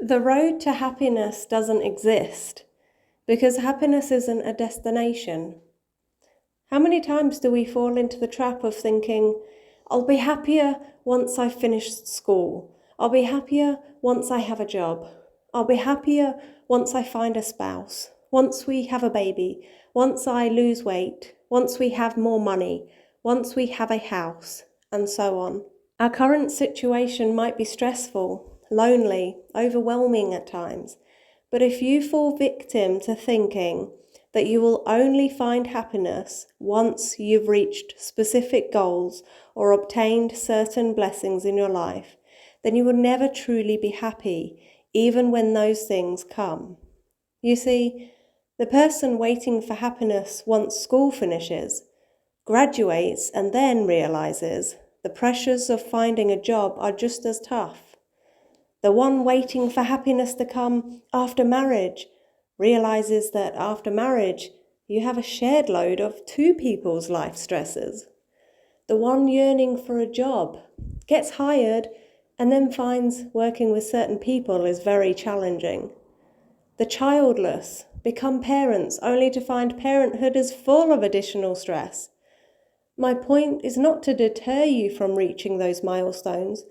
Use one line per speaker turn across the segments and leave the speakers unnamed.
The road to happiness doesn't exist because happiness isn't a destination. How many times do we fall into the trap of thinking, I'll be happier once I've finished school. I'll be happier once I have a job. I'll be happier once I find a spouse. Once we have a baby. Once I lose weight. Once we have more money. Once we have a house. And so on. Our current situation might be stressful, lonely, overwhelming at times. But if you fall victim to thinking that you will only find happiness once you've reached specific goals or obtained certain blessings in your life, then you will never truly be happy, even when those things come. You see, the person waiting for happiness once school finishes, graduates and then realizes the pressures of finding a job are just as tough. The one waiting for happiness to come after marriage realizes that after marriage, you have a shared load of two people's life stresses. The one yearning for a job gets hired and then finds working with certain people is very challenging. The childless become parents only to find parenthood is full of additional stress. My point is not to deter you from reaching those milestones,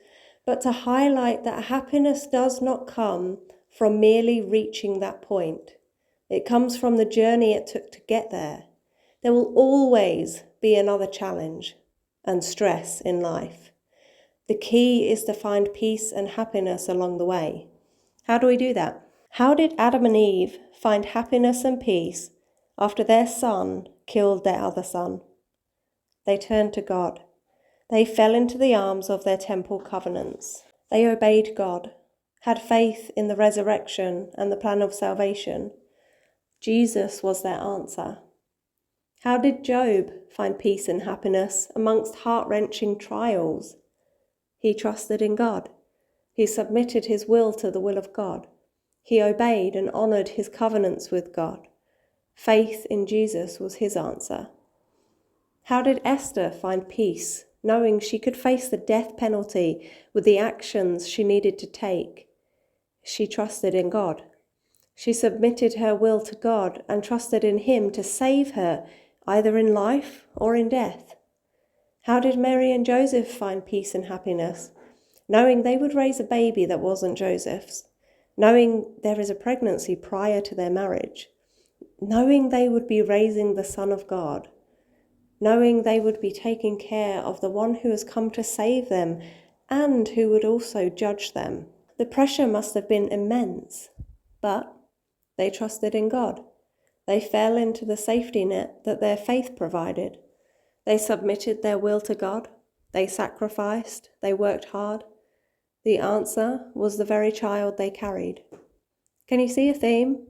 but to highlight that happiness does not come from merely reaching that point. It comes from the journey it took to get there. There will always be another challenge and stress in life. The key is to find peace and happiness along the way. How do we do that? How did Adam and Eve find happiness and peace after their son killed their other son? They turned to God. They fell into the arms of their temple covenants. They obeyed God, had faith in the resurrection and the plan of salvation. Jesus was their answer. How did Job find peace and happiness amongst heart-wrenching trials? He trusted in God. He submitted his will to the will of God. He obeyed and honored his covenants with God. Faith in Jesus was his answer. How did Esther find peace, knowing she could face the death penalty with the actions she needed to take? She trusted in God. She submitted her will to God and trusted in Him to save her, either in life or in death. How did Mary and Joseph find peace and happiness, knowing they would raise a baby that wasn't Joseph's, knowing there is a pregnancy prior to their marriage, knowing they would be raising the Son of God, knowing they would be taking care of the one who has come to save them and who would also judge them? The pressure must have been immense, but they trusted in God. They fell into the safety net that their faith provided. They submitted their will to God. They sacrificed. They worked hard. The answer was the very child they carried. Can you see a theme?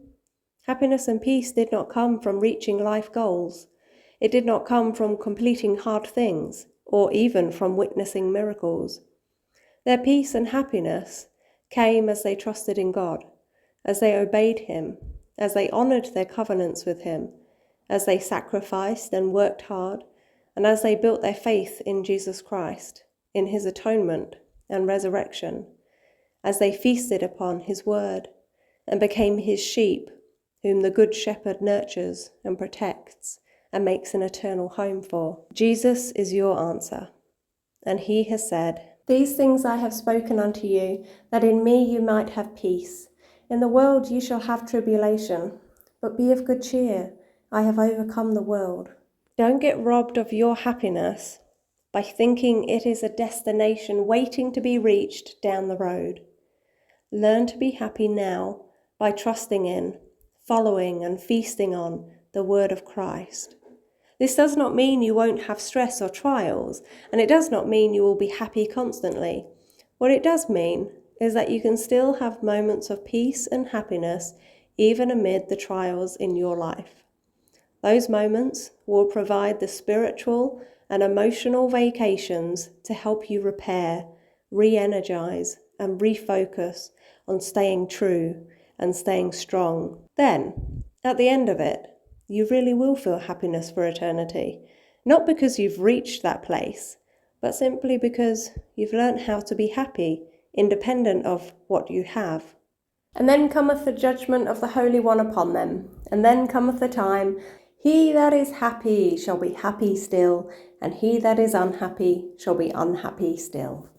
Happiness and peace did not come from reaching life goals. It did not come from completing hard things, or even from witnessing miracles. Their peace and happiness came as they trusted in God, as they obeyed Him, as they honored their covenants with Him, as they sacrificed and worked hard, and as they built their faith in Jesus Christ, in His atonement and resurrection, as they feasted upon His word and became His sheep, whom the Good Shepherd nurtures and protects and makes an eternal home for. Jesus is your answer, and He has said, "These things I have spoken unto you, that in me you might have peace. In the world you shall have tribulation, but be of good cheer. I have overcome the world." Don't get robbed of your happiness by thinking it is a destination waiting to be reached down the road. Learn to be happy now by trusting in, following and feasting on the word of Christ. This does not mean you won't have stress or trials, and it does not mean you will be happy constantly. What it does mean is that you can still have moments of peace and happiness even amid the trials in your life. Those moments will provide the spiritual and emotional vacations to help you repair, re-energize, and refocus on staying true and staying strong. Then, at the end of it, you really will feel happiness for eternity, not because you've reached that place, but simply because you've learned how to be happy, independent of what you have. And then cometh the judgment of the Holy One upon them, and then cometh the time, he that is happy shall be happy still, and he that is unhappy shall be unhappy still.